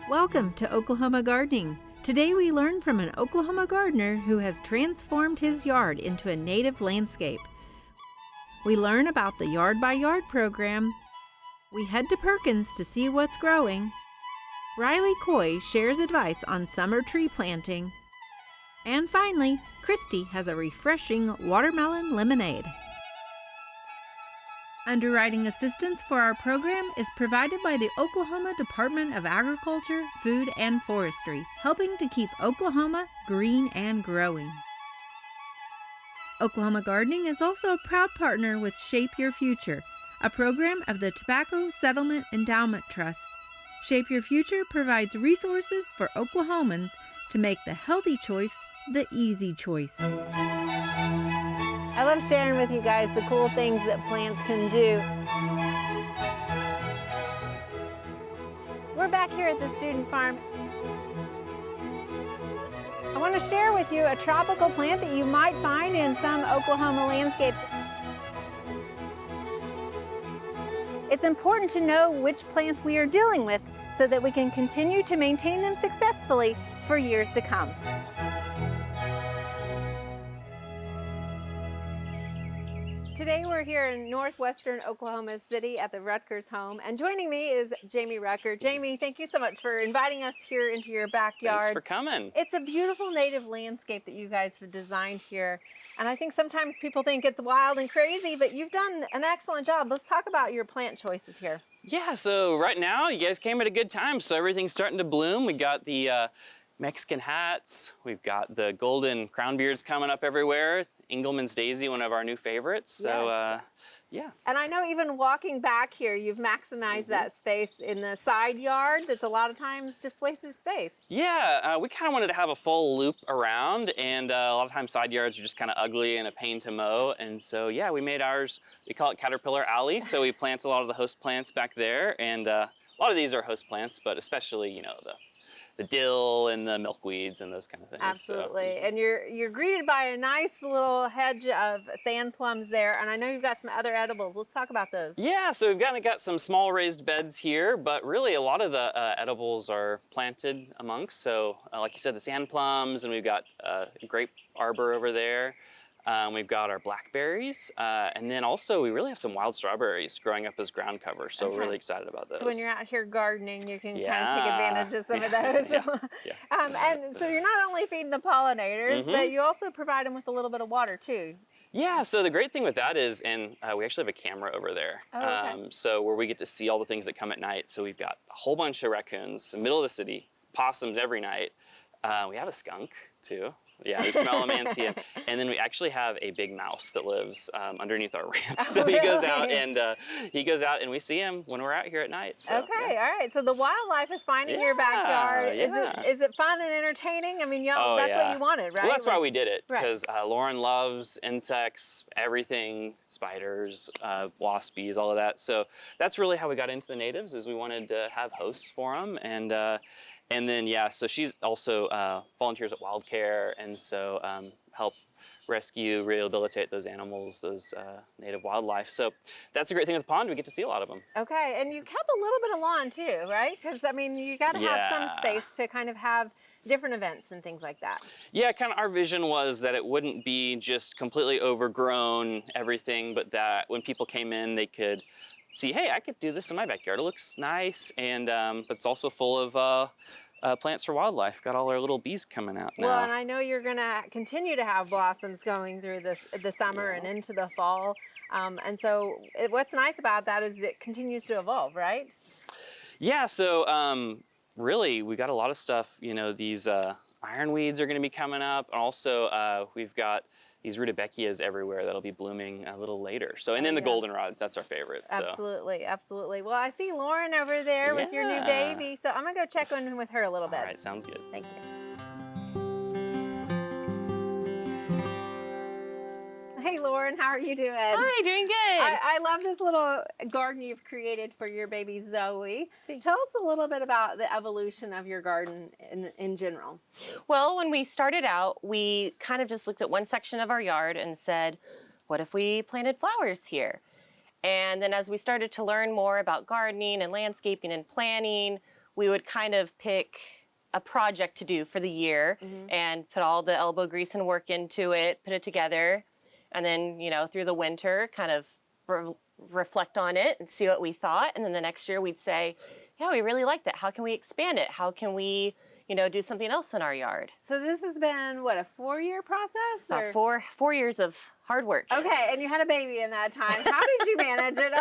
Welcome to Oklahoma Gardening. Today we learn from an Oklahoma gardener who has transformed his yard into a native landscape. We learn about the Yard by Yard program. We head to Perkins to see what's growing. Riley Coy shares advice on summer tree planting. And finally, Christi has a refreshing watermelon lemonade. Underwriting assistance for our program is provided by the Oklahoma Department of Agriculture, Food, and Forestry, helping to keep Oklahoma green and growing. Oklahoma Gardening is also a proud partner with Shape Your Future, a program of the Tobacco Settlement Endowment Trust. Shape Your Future provides resources for Oklahomans to make the healthy choice the easy choice. I love sharing with you guys the cool things that plants can do. We're back here at the student farm. I want to share with you a tropical plant that you might find in some Oklahoma landscapes. It's important to know which plants we are dealing with so that we can continue to maintain them successfully for years to come. Today we're here in northwestern Oklahoma City at the Rucker's home, and joining me is Jamie Rucker. Jamie, thank you so much for inviting us here into your backyard. Thanks for coming. It's a beautiful native landscape that you guys have designed here, and I think sometimes people think it's wild and crazy, but you've done an excellent job. Let's talk about your plant choices here. Yeah, so right now you guys came at a good time, so everything's starting to bloom. We got the Mexican hats, we've got the golden crown beards coming up everywhere. Engelman's daisy, one of our new favorites. So yeah. And I know even walking back here, you've maximized that space in the side yard that's a lot of times just wasted space. Yeah, we kind of wanted to have a full loop around, and a lot of times side yards are just kind of ugly and a pain to mow. And so yeah, we made ours, we call it Caterpillar Alley. So we plant a lot of the host plants back there, and a lot of these are host plants, but especially, you know, the dill and the milkweeds and those kind of things. Absolutely. So. And you're greeted by a nice little hedge of sand plums there, and I know you've got some other edibles. Let's talk about those. Yeah, so we've got some small raised beds here, but really a lot of the edibles are planted amongst. So like you said, the sand plums, and we've got a grape arbor over there. We've got our blackberries, and then also we really have some wild strawberries growing up as ground cover, so we're really excited about those. So when you're out here gardening, you can kind of take advantage of some of those. And so you're not only feeding the pollinators, but you also provide them with a little bit of water too. Yeah, so the great thing with that is, and we actually have a camera over there, so where we get to see all the things that come at night. So we've got a whole bunch of raccoons in the middle of the city, possums every night. We have a skunk too. Yeah, we smell them and see them. And then we actually have a big mouse that lives underneath our ramp. So he goes out and we see him when we're out here at night. So, okay, all right. So the wildlife is finding your backyard. Is it fun and entertaining? I mean, that's what you wanted, right? Well, that's why we did it, because Lauren loves insects, everything, spiders, waspies, all of that. So that's really how we got into the natives, is we wanted to have hosts for them. And then, yeah, so she's also volunteers at Wild Care, and so help rescue, rehabilitate those animals, those native wildlife. So that's a great thing with the pond. We get to see a lot of them. Okay, and you kept a little bit of lawn too, right? Because, I mean, you got to have some space to kind of have different events and things like that. Yeah, kind of our vision was that it wouldn't be just completely overgrown, everything, but that when people came in, they could see, hey, I could do this in my backyard. It looks nice, and but it's also full of plants for wildlife. Got all our little bees coming out now. Well, and I know you're going to continue to have blossoms going through the summer and into the fall. And so what's nice about that is it continues to evolve, right? Yeah, so really we got a lot of stuff. You know, these ironweeds are going to be coming up. And also we've got these rudbeckias everywhere that'll be blooming a little later. So, and then the goldenrods, that's our favorite. So. Absolutely, absolutely. Well, I see Lauren over there with your new baby, so I'm gonna go check in with her a little bit. All right, sounds good. Thank you. Hey, Lauren, how are you doing? Hi, doing good. I love this little garden you've created for your baby Zoe. Tell us a little bit about the evolution of your garden in general. Well, when we started out, we kind of just looked at one section of our yard and said, what if we planted flowers here? And then as we started to learn more about gardening and landscaping and planning, we would kind of pick a project to do for the year and put all the elbow grease and work into it, put it together, and then, you know, through the winter kind of reflect on it and see what we thought. And then the next year we'd say, yeah, we really like that. How can we expand it? How can we, you know, do something else in our yard? So this has been, what, a 4-year process? Or? 4 years of hard work. Okay, and you had a baby in that time. How did you manage it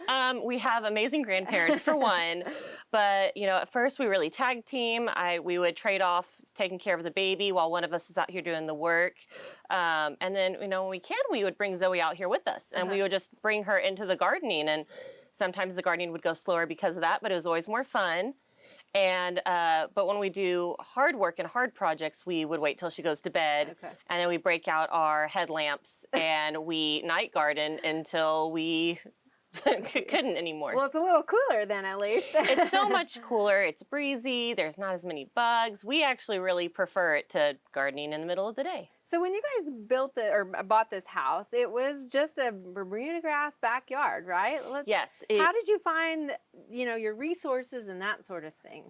all? We have amazing grandparents for one, but you know, at first we really tag team. We would trade off taking care of the baby while one of us is out here doing the work. And then, you know, when we can, we would bring Zoe out here with us, and we would just bring her into the gardening. And sometimes the gardening would go slower because of that, but it was always more fun. And but when we do hard work and hard projects, we would wait till she goes to bed, and then we break out our headlamps and we night garden until we couldn't anymore. Well, it's a little cooler then, at least. It's so much cooler. It's breezy. There's not as many bugs. We actually really prefer it to gardening in the middle of the day. So when you guys bought this house, it was just a Bermuda grass backyard, right? Yes. How did you find, you know, your resources and that sort of thing?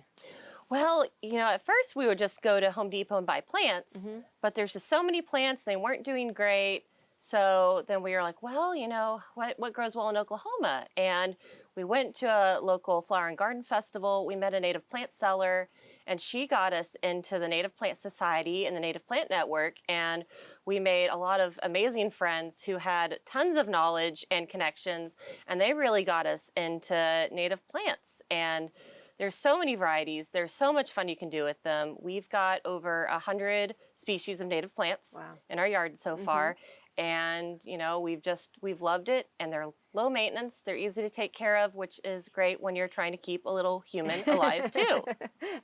Well, you know, at first we would just go to Home Depot and buy plants, but there's just so many plants, they weren't doing great. So then we were like, well, you know, what grows well in Oklahoma? And we went to a local flower and garden festival. We met a native plant seller, and she got us into the Native Plant Society and the Native Plant Network. And we made a lot of amazing friends who had tons of knowledge and connections, and they really got us into native plants. And there's so many varieties. There's so much fun you can do with them. We've got over 100 species of native plants in our yard so far. And, you know, we've loved it, and they're low maintenance. They're easy to take care of, which is great when you're trying to keep a little human alive too.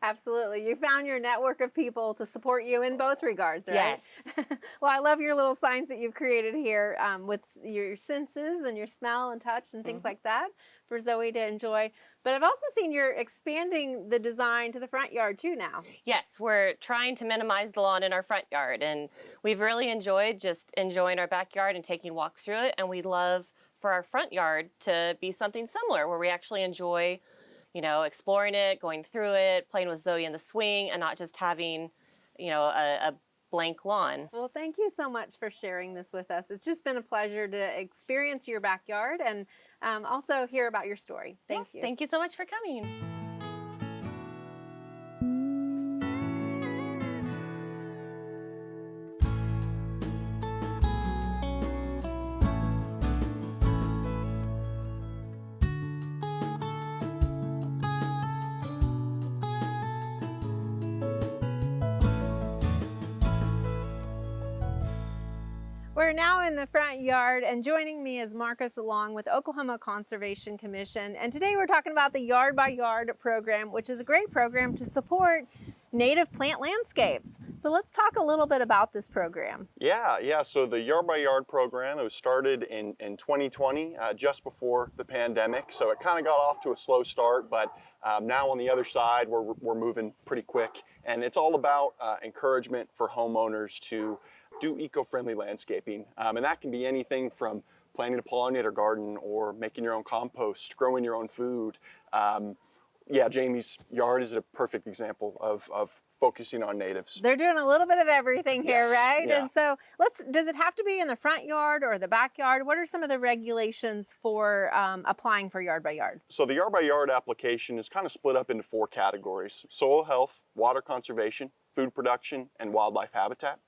Absolutely. You found your network of people to support you in both regards, right? Yes. Well, I love your little signs that you've created here with your senses and your smell and touch and things like that for Zoe to enjoy. But I've also seen you're expanding the design to the front yard too now. Yes, we're trying to minimize the lawn in our front yard, and we've really enjoyed just enjoying our backyard and taking walks through it. And we'd love for our front yard to be something similar, where we actually enjoy, you know, exploring it, going through it, playing with Zoe in the swing, and not just having, you know, a blank lawn. Well, thank you so much for sharing this with us. It's just been a pleasure to experience your backyard and also hear about your story. Thank you. Thank you so much for coming. We're now in the front yard, and joining me is Marcus along with Oklahoma Conservation Commission. And today we're talking about the Yard by Yard program, which is a great program to support native plant landscapes. So let's talk a little bit about this program. Yeah. So the Yard by Yard program, it was started in 2020, just before the pandemic. So it kind of got off to a slow start, but now on the other side, we're moving pretty quick. And it's all about encouragement for homeowners to do eco-friendly landscaping. And that can be anything from planting a pollinator garden or making your own compost, growing your own food. Yeah, Jamie's yard is a perfect example of focusing on natives. They're doing a little bit of everything here, right? Yeah. And so does it have to be in the front yard or the backyard? What are some of the regulations for applying for Yard by Yard? So the Yard by Yard application is kind of split up into 4 categories: soil health, water conservation, food production, and wildlife habitat.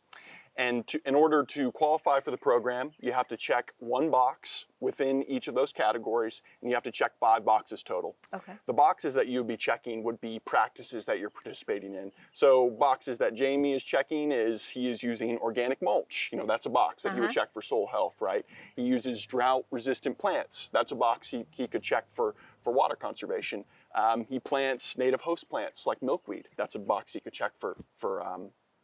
And in order to qualify for the program, you have to check 1 box within each of those categories, and you have to check 5 boxes total. Okay. The boxes that you would be checking would be practices that you're participating in. So boxes that Jamie is checking is he is using organic mulch. You know, that's a box that you would check for soil health, right? He uses drought-resistant plants. That's a box he could check for water conservation. He plants native host plants like milkweed. That's a box he could check for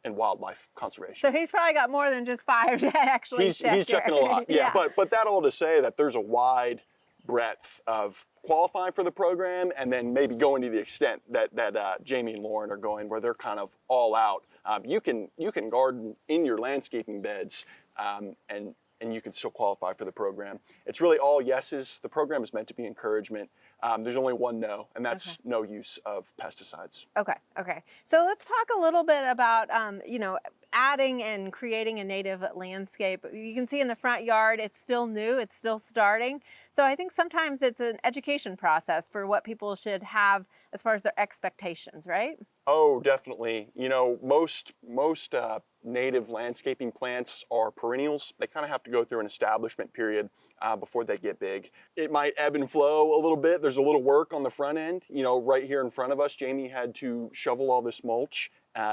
and wildlife conservation. So he's probably got more than just 5 to actually check He's checking a lot, yeah. But that all to say that there's a wide breadth of qualifying for the program, and then maybe going to the extent that Jamie and Lauren are going, where they're kind of all out. You can garden in your landscaping beds, and you can still qualify for the program. It's really all yeses. The program is meant to be encouragement. There's only one no, and that's no use of pesticides. Okay. So let's talk a little bit about, adding and creating a native landscape. You can see in the front yard, it's still new, it's still starting. So I think sometimes it's an education process for what people should have as far as their expectations, right? Oh, definitely. Most native landscaping plants are perennials. They kind of have to go through an establishment period before they get big. It might ebb and flow a little bit. There's a little work on the front end. Right here in front of us, Jamie had to shovel all this mulch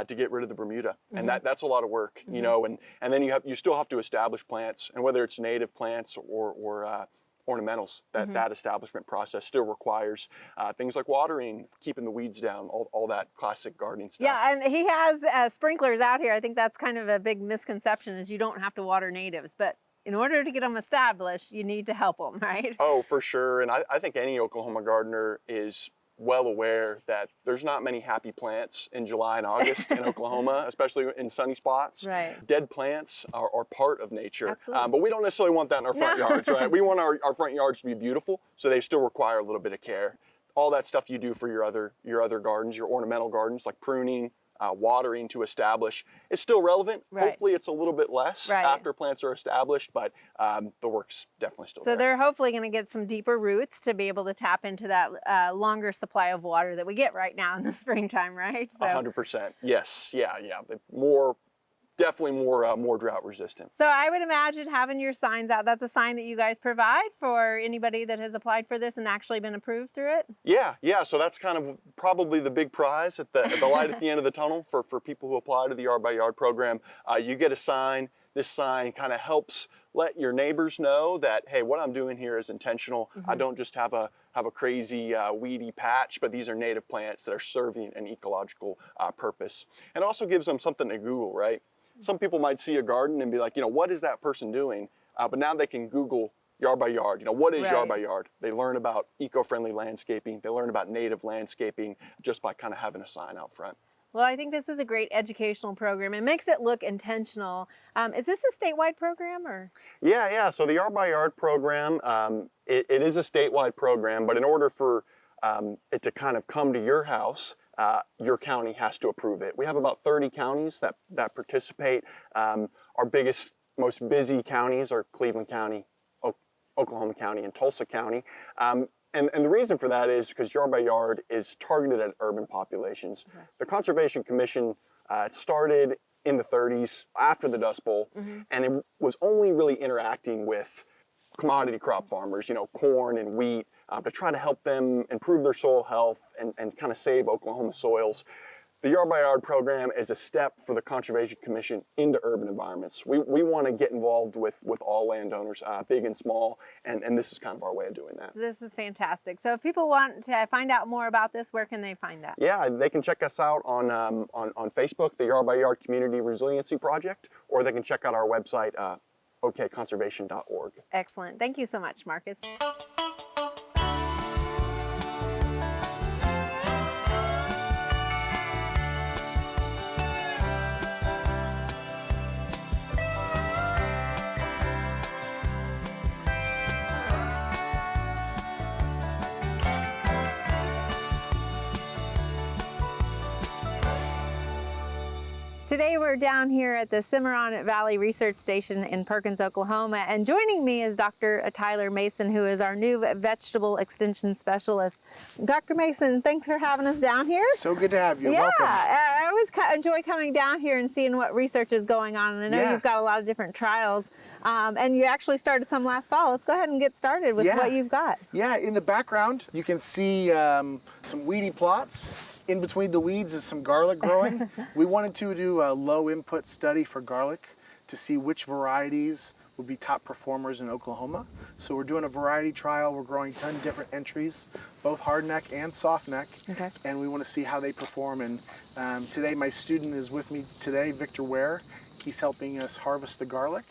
to get rid of the Bermuda, and that's a lot of work. And then you still have to establish plants, and whether it's native plants or ornamentals, that establishment process still requires things like watering, keeping the weeds down, all that classic gardening stuff. Yeah, and he has sprinklers out here. I think that's kind of a big misconception, is you don't have to water natives, but in order to get them established, you need to help them, right? Oh, for sure. And I think any Oklahoma gardener is well aware that there's not many happy plants in July and August in Oklahoma, especially in sunny spots. Right. Dead plants are part of nature, Absolutely. But we don't necessarily want that in our front yards, right? We want our front yards to be beautiful, so they still require a little bit of care. All that stuff you do for your other gardens, your ornamental gardens, like pruning, watering to establish, is still relevant. Right. Hopefully it's a little bit less after plants are established, but the work's definitely still there. So they're hopefully going to get some deeper roots to be able to tap into that longer supply of water that we get right now in the springtime, right? So. 100%. Yes. Yeah. Definitely more drought resistant. So I would imagine having your signs out, that's a sign that you guys provide for anybody that has applied for this and actually been approved through it? Yeah. So that's kind of probably the big prize at the light at the end of the tunnel for people who apply to the Yard by Yard program. You get a sign. This sign kind of helps let your neighbors know that, hey, what I'm doing here is intentional. I don't just have a crazy weedy patch, but these are native plants that are serving an ecological purpose. And also gives them something to Google, right? Some people might see a garden and be like, what is that person doing? But now they can Google Yard by Yard. What is Yard by Yard? They learn about eco-friendly landscaping. They learn about native landscaping just by kind of having a sign out front. Well, I think this is a great educational program. It makes it look intentional. Is this a statewide program, or? Yeah. So the Yard by Yard program, it is a statewide program, but in order for it to kind of come to your house, your county has to approve it. We have about 30 counties that participate. Our biggest, most busy counties are Cleveland County, Oklahoma County, and Tulsa County. And the reason for that is because Yard by Yard is targeted at urban populations. Okay. The Conservation Commission started in the 30s after the Dust Bowl, and it was only really interacting with commodity crop farmers, corn and wheat, to try to help them improve their soil health and kind of save Oklahoma soils. The Yard by Yard program is a step for the Conservation Commission into urban environments. We want to get involved with all landowners, big and small, and this is kind of our way of doing that. This is fantastic. So if people want to find out more about this, where can they find that? Yeah, they can check us out on Facebook, the Yard by Yard Community Resiliency Project, or they can check out our website, okconservation.org. Excellent. Thank you so much, Marcus. Today we're down here at the Cimarron Valley Research Station in Perkins, Oklahoma, and joining me is Dr. Tyler Mason, who is our new vegetable extension specialist. Dr. Mason, thanks for having us down here. So good to have you. Yeah, Welcome. I always enjoy coming down here and seeing what research is going on, and I know you've got a lot of different trials, and you actually started some last fall. Let's go ahead and get started with what you've got. Yeah, in the background you can see some weedy plots. In between the weeds is some garlic growing. We wanted to do a low input study for garlic to see which varieties would be top performers in Oklahoma. So we're doing a variety trial. We're growing 10 different entries, both hardneck and softneck. Okay. And we want to see how they perform. And today my student is with me today, Victor Ware. He's helping us harvest the garlic.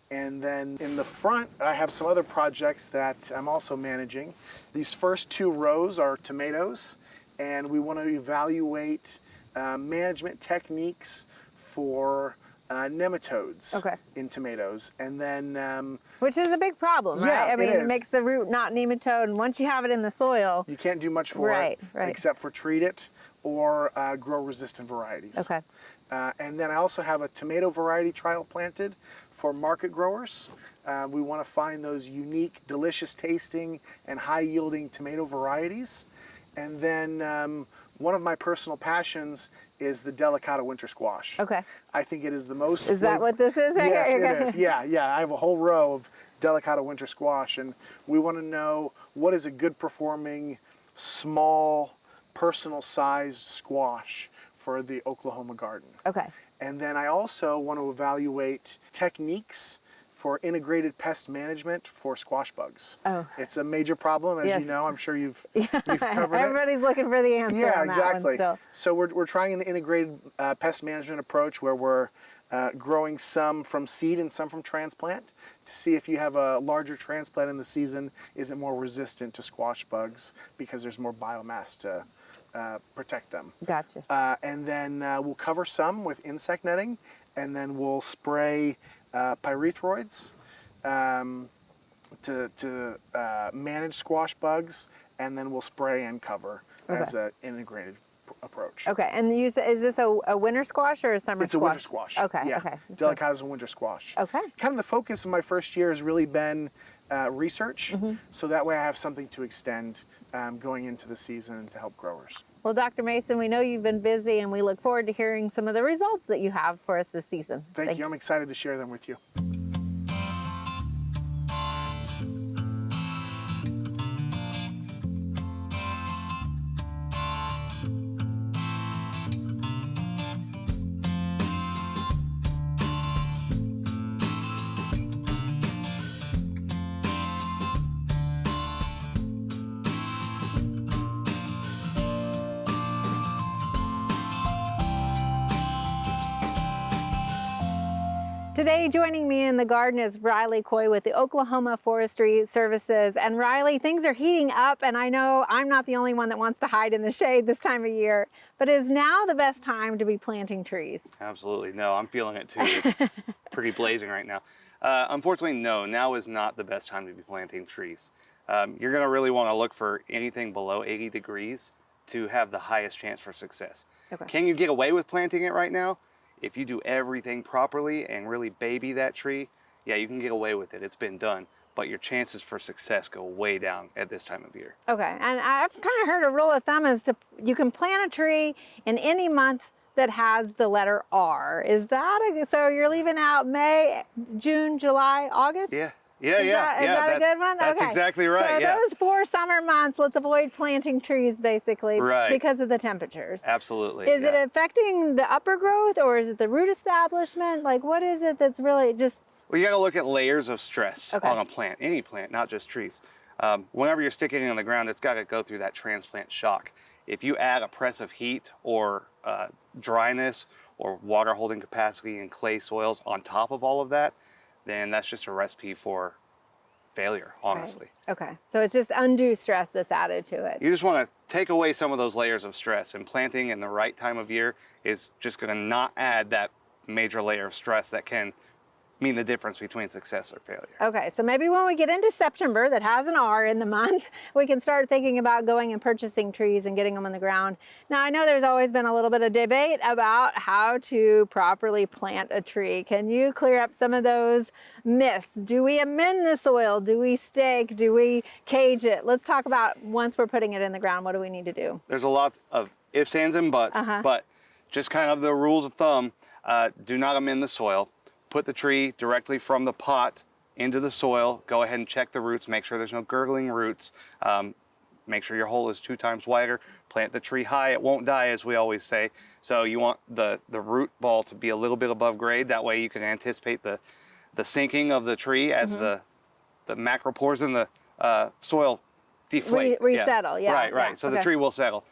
And then in the front, I have some other projects that I'm also managing. These first 2 rows are tomatoes, and we want to evaluate management techniques for nematodes in tomatoes. And then which is a big problem, right? Yeah, I mean, it it is. makes the root not nematode, and once you have it in the soil, you can't do much for it except for treat it or grow resistant varieties. Okay. And then I also have a tomato variety trial planted for market growers. We want to find those unique, delicious tasting and high yielding tomato varieties. And then one of my personal passions is the delicata winter squash. Okay. I think it is the most... Is that what this is? Yes, it is. Yeah. I have a whole row of delicata winter squash, and we want to know what is a good performing, small, personal sized squash for the Oklahoma garden. Okay. And then I also want to evaluate techniques for integrated pest management for squash bugs. Oh. It's a major problem, as you know. I'm sure you've covered it. Everybody's looking for the answer on that one still. So we're trying an integrated pest management approach where we're growing some from seed and some from transplant to see if you have a larger transplant in the season, is it more resistant to squash bugs because there's more biomass to protect them. Gotcha. And then we'll cover some with insect netting, and then we'll spray pyrethroids to manage squash bugs, and then we'll spray and cover as an integrated approach. Okay, and is this a winter squash or a summer squash? It's a winter squash. Okay, yeah. okay. Delicata is a winter squash. Okay. Kind of the focus of my first year has really been research, so that way I have something to extend going into the season to help growers. Well, Dr. Mason, we know you've been busy, and we look forward to hearing some of the results that you have for us this season. Thank you. I'm excited to share them with you. Today, joining me in the garden is Riley Coy with the Oklahoma Forestry Services. And Riley, things are heating up, and I know I'm not the only one that wants to hide in the shade this time of year, but is now the best time to be planting trees? Absolutely. No, I'm feeling it too. It's pretty blazing right now. Unfortunately, no, now is not the best time to be planting trees. You're going to really want to look for anything below 80 degrees to have the highest chance for success. Okay. Can you get away with planting it right now? If you do everything properly and really baby that tree, yeah, you can get away with it. It's been done. But your chances for success go way down at this time of year. Okay, and I've kind of heard a rule of thumb is you can plant a tree in any month that has the letter R. Is that so you're leaving out May, June, July, August? Yeah. Is that a good one? That's okay. exactly right. So those 4 summer months, let's avoid planting trees basically because of the temperatures. Absolutely. Is it affecting the upper growth, or is it the root establishment? Like, what is it that's really just... Well, you got to look at layers of stress on a plant, any plant, not just trees. Whenever you're sticking it in the ground, it's got to go through that transplant shock. If you add oppressive heat or dryness or water holding capacity in clay soils on top of all of that, then that's just a recipe for failure, honestly. Right. Okay, so it's just undue stress that's added to it. You just want to take away some of those layers of stress, and planting in the right time of year is just going to not add that major layer of stress that can mean the difference between success or failure. Okay, so maybe when we get into September, that has an R in the month, we can start thinking about going and purchasing trees and getting them in the ground. Now, I know there's always been a little bit of debate about how to properly plant a tree. Can you clear up some of those myths? Do we amend the soil? Do we stake? Do we cage it? Let's talk about once we're putting it in the ground, what do we need to do? There's a lot of ifs, ands, and buts, but just kind of the rules of thumb, do not amend the soil. Put the tree directly from the pot into the soil. Go ahead and check the roots. Make sure there's no gurgling roots. Make sure your hole is 2 times wider. Plant the tree high. It won't die, as we always say. So you want the root ball to be a little bit above grade. That way you can anticipate the the sinking of the tree as the macropores in the soil deflate. Resettle, yeah. Right, right. Yeah. So Okay. the tree will settle.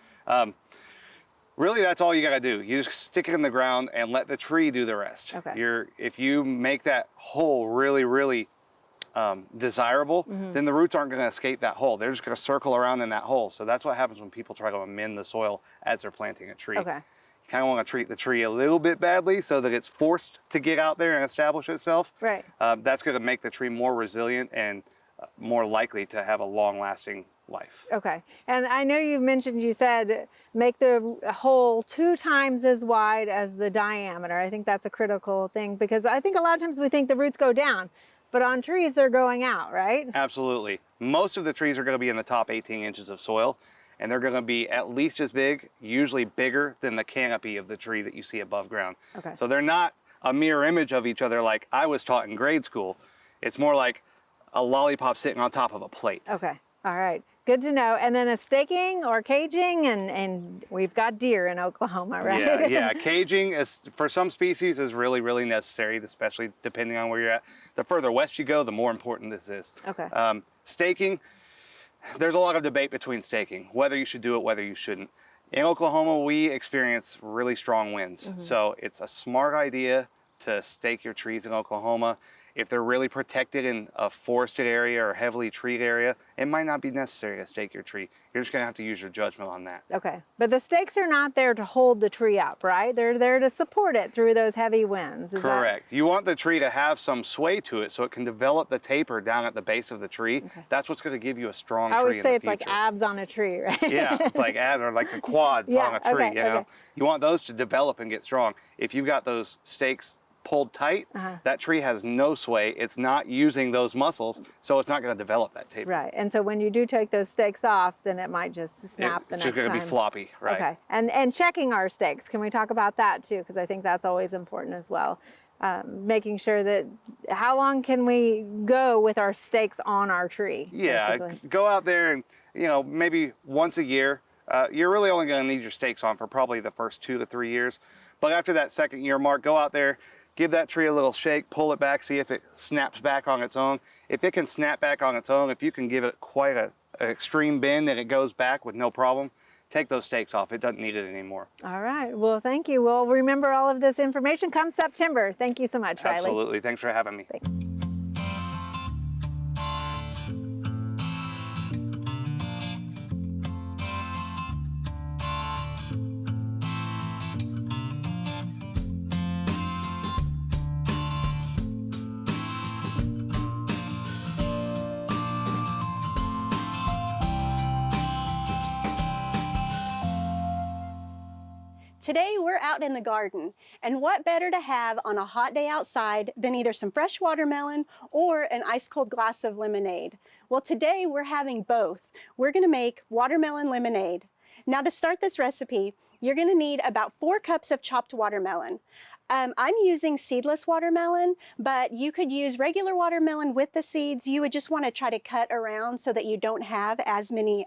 Really, that's all you got to do. You just stick it in the ground and let the tree do the rest. Okay. If you make that hole really, really desirable, then the roots aren't going to escape that hole. They're just going to circle around in that hole. So that's what happens when people try to amend the soil as they're planting a tree. Okay. You kind of want to treat the tree a little bit badly so that it's forced to get out there and establish itself. Right. That's going to make the tree more resilient and more likely to have a long-lasting life. Okay. And I know you said make the hole 2 times as wide as the diameter. I think that's a critical thing because I think a lot of times we think the roots go down, but on trees they're going out, right? Absolutely. Most of the trees are going to be in the top 18 inches of soil, and they're going to be at least as big, usually bigger than the canopy of the tree that you see above ground. Okay. So they're not a mirror image of each other like I was taught in grade school. It's more like a lollipop sitting on top of a plate. Okay. All right. Good to know. And then a staking or caging, and we've got deer in Oklahoma, right? Yeah, yeah. Caging is, for some species, is really, really necessary, especially depending on where you're at. The further west you go, the more important this is. Okay. Staking, there's a lot of debate between staking, whether you should do it, whether you shouldn't. In Oklahoma, we experience really strong winds. So it's a smart idea to stake your trees in Oklahoma. If they're really protected in a forested area or heavily treed area, it might not be necessary to stake your tree. You're just gonna have to use your judgment on that. Okay. But the stakes are not there to hold the tree up, right? They're there to support it through those heavy winds. Is Correct. You want the tree to have some sway to it so it can develop the taper down at the base of the tree. That's what's gonna give you a strong I tree always in say the it's like future. abs on a tree, right? Yeah, it's like abs or like the quads Yeah, on a tree, okay, you know? okay. You want those to develop and get strong. If you've got those stakes pulled tight, that tree has no sway. It's not using those muscles, so it's not going to develop that taper. Right. And so when you do take those stakes off, then it might just snap the It's next just going time. to be floppy, right? Okay. And checking our stakes. Can we talk about that too? Because I think that's always important as well. Making sure that how long can we go with our stakes on our tree? Yeah, basically? go out there and, you know, maybe once a year. You're really only going to need your stakes on for probably the first 2 to 3 years. But after that second year mark, go out there, give that tree a little shake, pull it back, see if it snaps back on its own. If it can snap back on its own, if you can give it quite an extreme bend and it goes back with no problem, take those stakes off. It doesn't need it anymore. All right. Well, thank you. We'll remember all of this information come September. Thank you so much, Riley. Absolutely. Thanks for having me. Today we're out in the garden, and what better to have on a hot day outside than either some fresh watermelon or an ice cold glass of lemonade. Well, today we're having both. We're gonna make watermelon lemonade. Now to start this recipe, you're gonna need about 4 cups of chopped watermelon. I'm using seedless watermelon, but you could use regular watermelon with the seeds. You would just want to try to cut around so that you don't have as many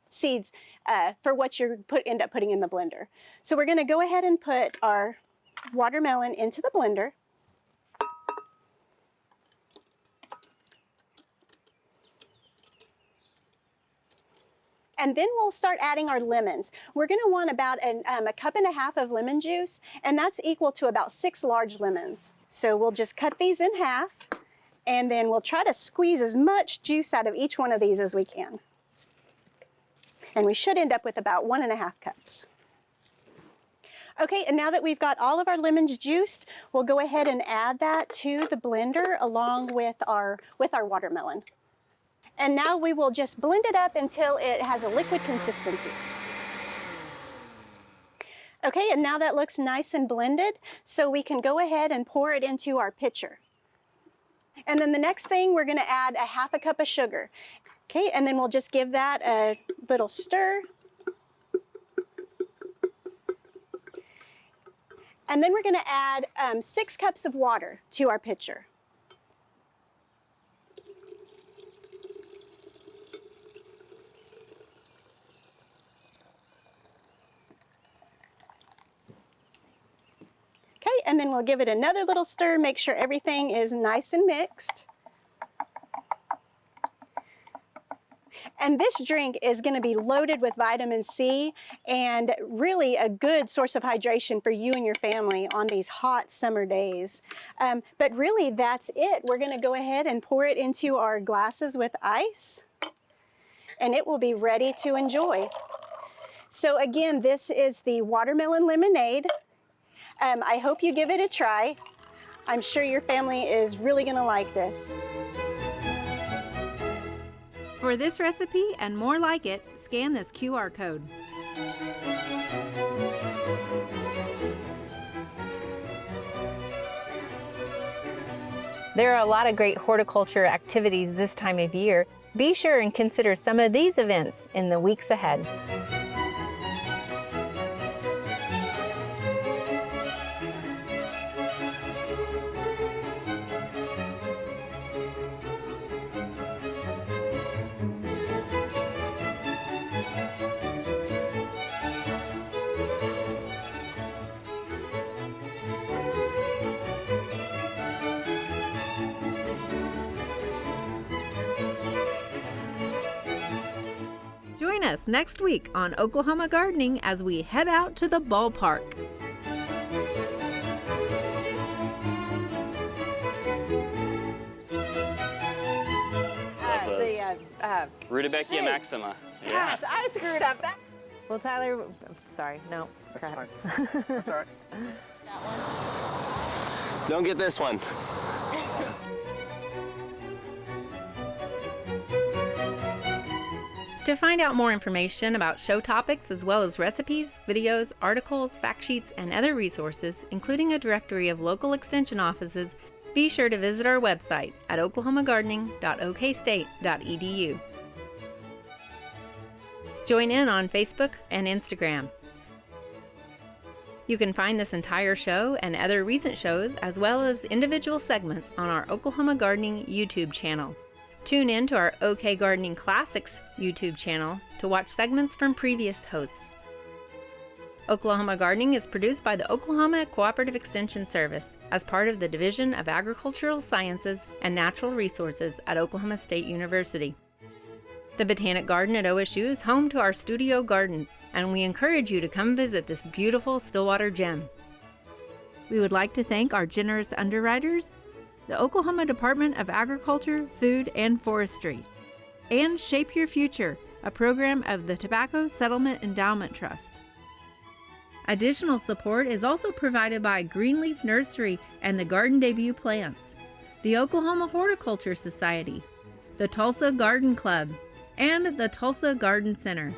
seeds for what you end up putting in the blender. So we're going to go ahead and put our watermelon into the blender. And then we'll start adding our lemons. We're going to want about a 1.5 cups of lemon juice, and that's equal to about 6 large lemons. So we'll just cut these in half, and then we'll try to squeeze as much juice out of each one of these as we can. And we should end up with about 1.5 cups. Okay, and now that we've got all of our lemons juiced, we'll go ahead and add that to the blender along with our watermelon. And now we will just blend it up until it has a liquid consistency. Okay, and now that looks nice and blended, so we can go ahead and pour it into our pitcher. And then the next thing, we're gonna add a 1/2 cup of sugar. Okay, and then we'll just give that a little stir. And then we're gonna add 6 cups of water to our pitcher. Okay, and then we'll give it another little stir, make sure everything is nice and mixed. And this drink is going to be loaded with vitamin C and really a good source of hydration for you and your family on these hot summer days. But really, that's it. We're going to go ahead and pour it into our glasses with ice, and it will be ready to enjoy. So again, this is the watermelon lemonade. I hope you give it a try. I'm sure your family is really going to like this. For this recipe and more like it, scan this QR code. There are a lot of great horticulture activities this time of year. Be sure and consider some of these events in the weeks ahead. Join us next week on Oklahoma Gardening as we head out to the ballpark. Rudbeckia maxima. Yeah. Gosh, I screwed up that. Well, Tyler, sorry, no. That's crap. fine. That's all right. Don't get this one. To find out more information about show topics as well as recipes, videos, articles, fact sheets, and other resources, including a directory of local extension offices, be sure to visit our website at oklahomagardening.okstate.edu. Join in on Facebook and Instagram. You can find this entire show and other recent shows as well as individual segments on our Oklahoma Gardening YouTube channel. Tune in to our OK Gardening Classics YouTube channel to watch segments from previous hosts. Oklahoma Gardening is produced by the Oklahoma Cooperative Extension Service as part of the Division of Agricultural Sciences and Natural Resources at Oklahoma State University. The Botanic Garden at OSU is home to our studio gardens, and we encourage you to come visit this beautiful Stillwater gem. We would like to thank our generous underwriters, the Oklahoma Department of Agriculture, Food, and Forestry, and Shape Your Future, a program of the Tobacco Settlement Endowment Trust. Additional support is also provided by Greenleaf Nursery and the Garden Debut Plants, the Oklahoma Horticulture Society, the Tulsa Garden Club, and the Tulsa Garden Center.